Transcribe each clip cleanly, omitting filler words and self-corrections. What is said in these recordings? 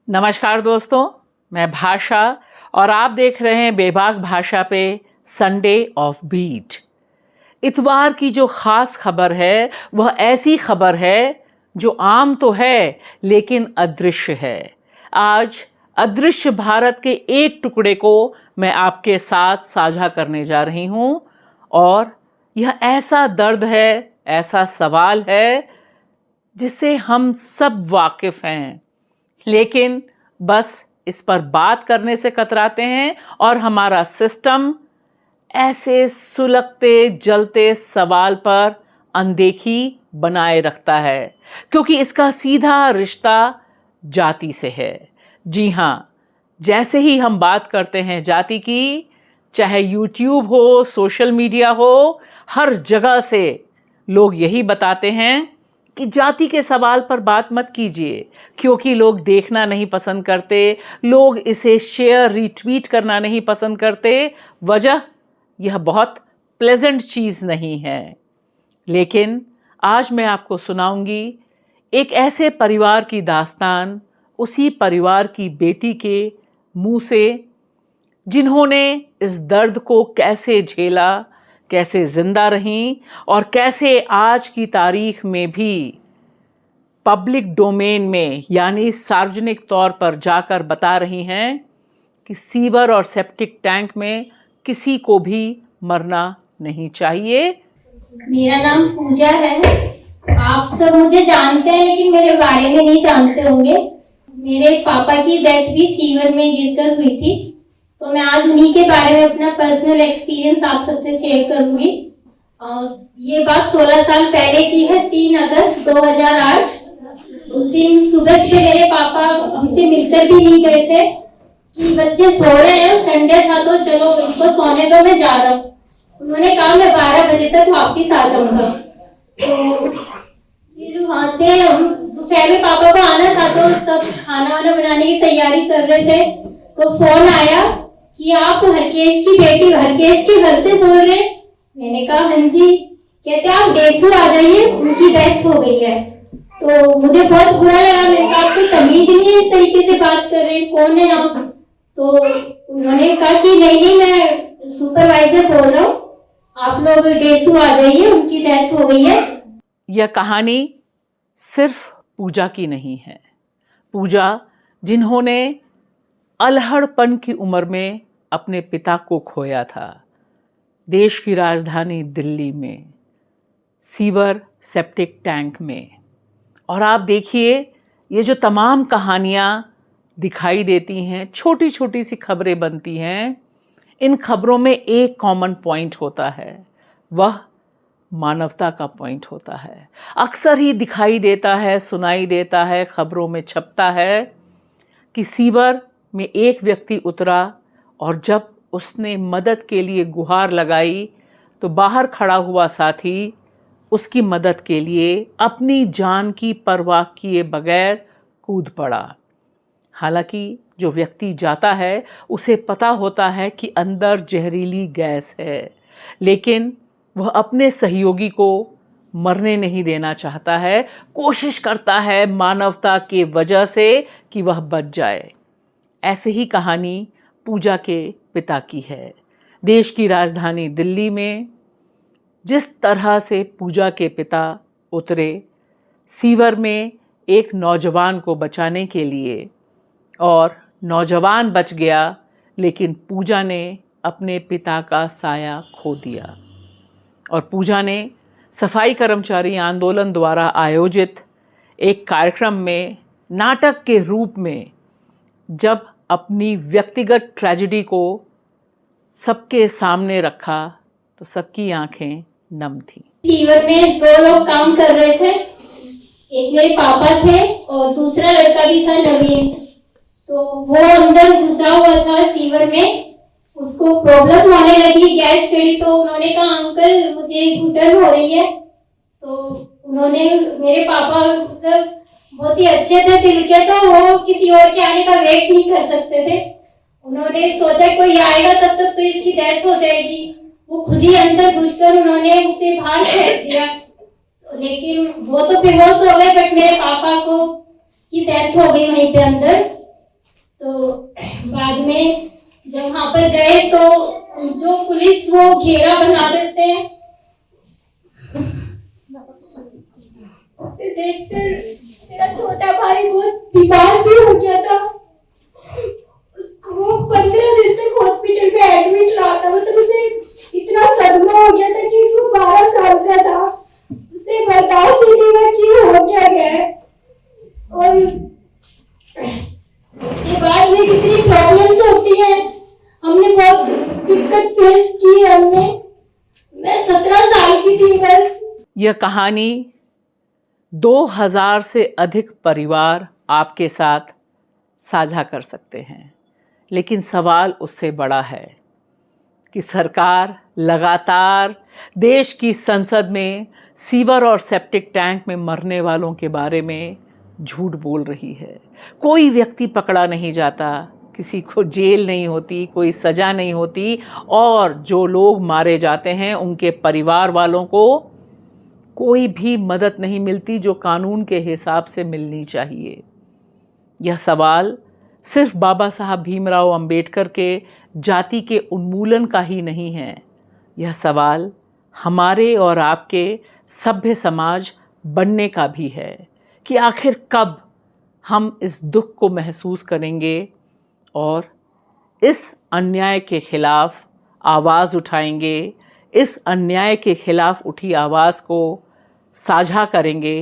नमस्कार दोस्तों, मैं भाषा और आप देख रहे हैं बेबाक भाषा पे संडे ऑफ बीट। इतवार की जो खास खबर है वह ऐसी खबर है जो आम तो है लेकिन अदृश्य है। आज अदृश्य भारत के एक टुकड़े को मैं आपके साथ साझा करने जा रही हूं और यह ऐसा दर्द है, ऐसा सवाल है जिससे हम सब वाकिफ हैं, लेकिन बस इस पर बात करने से कतराते हैं और हमारा सिस्टम ऐसे सुलगते जलते सवाल पर अनदेखी बनाए रखता है क्योंकि इसका सीधा रिश्ता जाति से है। जी हाँ, जैसे ही हम बात करते हैं जाति की, चाहे यूट्यूब हो, सोशल मीडिया हो, हर जगह से लोग यही बताते हैं कि जाति के सवाल पर बात मत कीजिए क्योंकि लोग देखना नहीं पसंद करते, लोग इसे शेयर रीट्वीट करना नहीं पसंद करते। वजह यह बहुत प्लेजेंट चीज़ नहीं है। लेकिन आज मैं आपको सुनाऊंगी एक ऐसे परिवार की दास्तान, उसी परिवार की बेटी के मुंह से, जिन्होंने इस दर्द को कैसे झेला, कैसे जिंदा रहीं और कैसे आज की तारीख में भी पब्लिक डोमेन में यानी सार्वजनिक तौर पर जाकर बता रही हैं कि सीवर और सेप्टिक टैंक में किसी को भी मरना नहीं चाहिए। मेरा नाम पूजा है। आप सब मुझे जानते हैं लेकिन मेरे बारे में नहीं जानते होंगे। मेरे पापा की डेथ भी सीवर में गिरकर हुई थी, तो मैं आज उन्हीं के बारे में अपना पर्सनल एक्सपीरियंस आप सबसे शेयर करूंगी। ये बात 16 साल पहले की है, 3 अगस्त 2008। उस दिन सुबह से मेरे पापा हमसे मिलकर भी नहीं गए थे कि बच्चे सो रहे हैं, संडे था तो चलो उनको सोने दो, मैं जा रहा हूँ। उन्होंने कहा मैं 12 बजे तक वापस आ जाऊंगा। तो फिर वहां से हम दोपहर में पापा को आना था तो सब खाना वाना बनाने की तैयारी कर रहे थे, तो फोन आया कि आप हरकेश की बेटी हरकेश के घर से बोल रहे हैं। मैंने कहा हाँ जी। कहते आप डेसू आ जाइए, उनकी डेथ हो गई है। तो मुझे बहुत बुरा लगा। मैंने कहा आपको तमीज नहीं है इस तरीके से बात कर रहे हैं, कौन है आप? तो उन्होंने कहा कि नहीं मैं सुपरवाइजर बोल रहा हूँ, आप लोग डेसू आ जाइए, उनकी डेथ हो गई है। यह कहानी सिर्फ पूजा की नहीं है। पूजा, जिन्होंने अलहड़पन की उम्र में अपने पिता को खोया था, देश की राजधानी दिल्ली में सीवर सेप्टिक टैंक में। और आप देखिए, ये जो तमाम कहानियाँ दिखाई देती हैं, छोटी छोटी सी खबरें बनती हैं, इन खबरों में एक कॉमन पॉइंट होता है, वह मानवता का पॉइंट होता है। अक्सर ही दिखाई देता है, सुनाई देता है, खबरों में छपता है कि सीवर में एक व्यक्ति उतरा और जब उसने मदद के लिए गुहार लगाई तो बाहर खड़ा हुआ साथी उसकी मदद के लिए अपनी जान की परवाह किए बगैर कूद पड़ा। हालांकि जो व्यक्ति जाता है उसे पता होता है कि अंदर जहरीली गैस है, लेकिन वह अपने सहयोगी को मरने नहीं देना चाहता है, कोशिश करता है मानवता के वजह से कि वह बच जाए। ऐसे ही कहानी पूजा के पिता की है। देश की राजधानी दिल्ली में जिस तरह से पूजा के पिता उतरे सीवर में एक नौजवान को बचाने के लिए, और नौजवान बच गया, लेकिन पूजा ने अपने पिता का साया खो दिया। और पूजा ने सफाई कर्मचारी आंदोलन द्वारा आयोजित एक कार्यक्रम में नाटक के रूप में जब अपनी व्यक्तिगत ट्रेजेडी को सबके सामने रखा तो सबकी आंखें नम थी। सीवर में 2 लोग काम कर रहे थे, एक मेरे पापा थे और दूसरा लड़का भी था नवीन। तो वो अंदर घुसा हुआ था सीवर में, उसको प्रॉब्लम होने लगी, गैस चढ़ी। तो उन्होंने कहा अंकल मुझे घुटन हो रही है। तो उन्होंने, मेरे पापा मतलब बहुत ही अच्छे थे दिल के, तो वो किसी और के आने का वेट नहीं कर सकते थे। उन्होंने सोचा कोई आएगा तब तक तो इसकी डेथ हो जाएगी। वो खुद ही अंदर घुसकर उन्होंने उसे बाहर फेंक दिया, लेकिन वो तो बेहोश हो गए, बट मेरे पापा को की डेथ हो गई वहीं पे अंदर। तो बाद में जब वहां पर गए तो जो पुलिस वो घेरा बना देते हैं, फिर देखकर मेरा छोटा भाई बहुत बीमार भी हो गया था। उसको 15 दिन तक हॉस्पिटल में एडमिट रहा था। मतलब उसे इतना सदमा हो गया था कि वो 12 साल का था, उसे बर्दाश्त ही नहीं हुआ कि हो क्या गया। और के बाद में कितनी प्रॉब्लम्स होती हैं, हमने बहुत दिक्कत फेस की हमने। मैं 17 साल की थी बस। यह कहानी 2000 से अधिक परिवार आपके साथ साझा कर सकते हैं, लेकिन सवाल उससे बड़ा है कि सरकार लगातार देश की संसद में सीवर और सेप्टिक टैंक में मरने वालों के बारे में झूठ बोल रही है। कोई व्यक्ति पकड़ा नहीं जाता, किसी को जेल नहीं होती, कोई सज़ा नहीं होती, और जो लोग मारे जाते हैं उनके परिवार वालों को कोई भी मदद नहीं मिलती जो कानून के हिसाब से मिलनी चाहिए। यह सवाल सिर्फ बाबा साहब भीमराव अंबेडकर के जाति के उन्मूलन का ही नहीं है, यह सवाल हमारे और आपके सभ्य समाज बनने का भी है कि आखिर कब हम इस दुख को महसूस करेंगे और इस अन्याय के खिलाफ आवाज़ उठाएंगे, इस अन्याय के खिलाफ उठी आवाज़ को साझा करेंगे।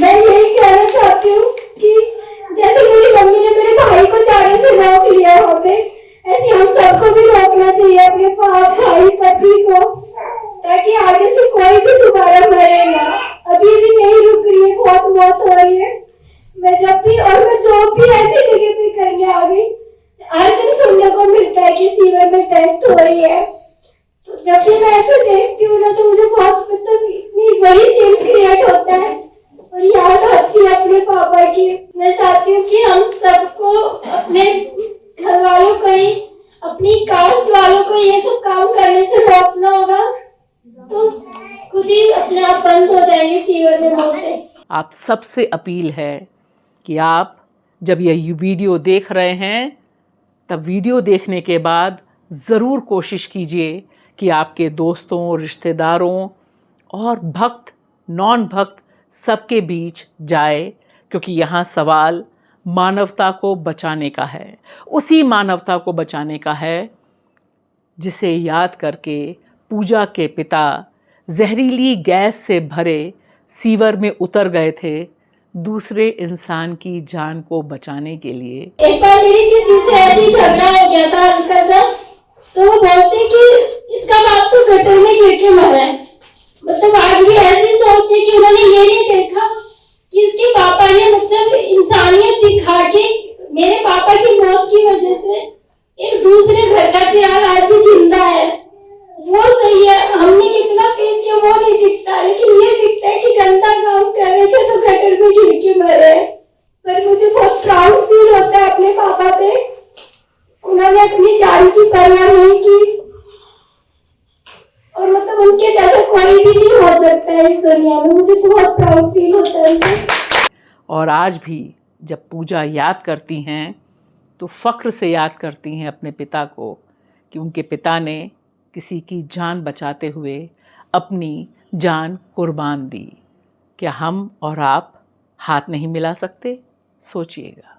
मैं यही कहना चाहती हूँ कि जैसे मेरी मम्मी ने मेरे भाई को जाने से रोक लिया वहाँ पे, ऐसे हम सबको भी रोकना चाहिए अपने भाई पति को, ताकि आगे से कोई भी दोबारा मरे ना। अभी भी नहीं रुक रही है, बहुत मौत हो रही है। मैं जब भी और मैं जॉब भी ऐसी जगह पे करने आ गई, हर दिन सुनने को मिलता है कि सीवर में डेथ हो रही है। तो जब भी मैं ऐसे देखती हूँ ना तो मुझे बहुत मतलब इतनी वही सीन क्रिएट होता है और याद आती है अपने पापा की। मैं चाहती हूँ कि हम सबको, अपने घर वालों को ही, अपनी कास्ट वालों को ये सब काम करने से रोकना होगा, तो खुद ही अपने आप बंद हो जाएंगे सीवर में मरने। आप सबसे अपील है कि आप जब यह वीडियो देख रहे हैं तब वीडियो देखने के बाद ज़रूर कोशिश कीजिए कि आपके दोस्तों, रिश्तेदारों और भक्त, नॉन भक्त सबके बीच जाए, क्योंकि यहाँ सवाल मानवता को बचाने का है, उसी मानवता को बचाने का है जिसे याद करके पूजा के पिता जहरीली गैस से भरे सीवर में उतर गए थे दूसरे इंसान की जान को बचाने के लिए। एक बार मेरी किसी से ऐसी झगड़ा हो गया था हल्का सा, तो वो बोलते कि इसका बाप तो गटर में गिर के मरा है। मतलब आज भी ऐसी सोच है कि उन्होंने ये नहीं देखा कि इसके पापा ने मतलब इंसानियत दिखा के मेरे पापा की मौत की वजह से एक दूसरे घर का चिराग आज भी जिंदा है। वो सही है, हमने कितना फेस किया वो नहीं दिखता, लेकिन ये दिखता है कि गंदा काम कर रहे थे तो गटर में गिर के मरे। पर मुझे बहुत प्राउड फील होता है अपने पापा पे, उन्होंने अपनी जान की परवाह नहीं की और मतलब उनके जैसा कोई भी नहीं हो सकता है इस दुनिया में। मुझे बहुत प्राउड फील होता है उनसे। और आज भी जब पूजा याद करती हैं तो फ़ख्र से याद करती हैं अपने पिता को कि उनके पिता ने किसी की जान बचाते हुए अपनी जान कुर्बान दी। क्या हम और आप हाथ नहीं मिला सकते? सोचिएगा।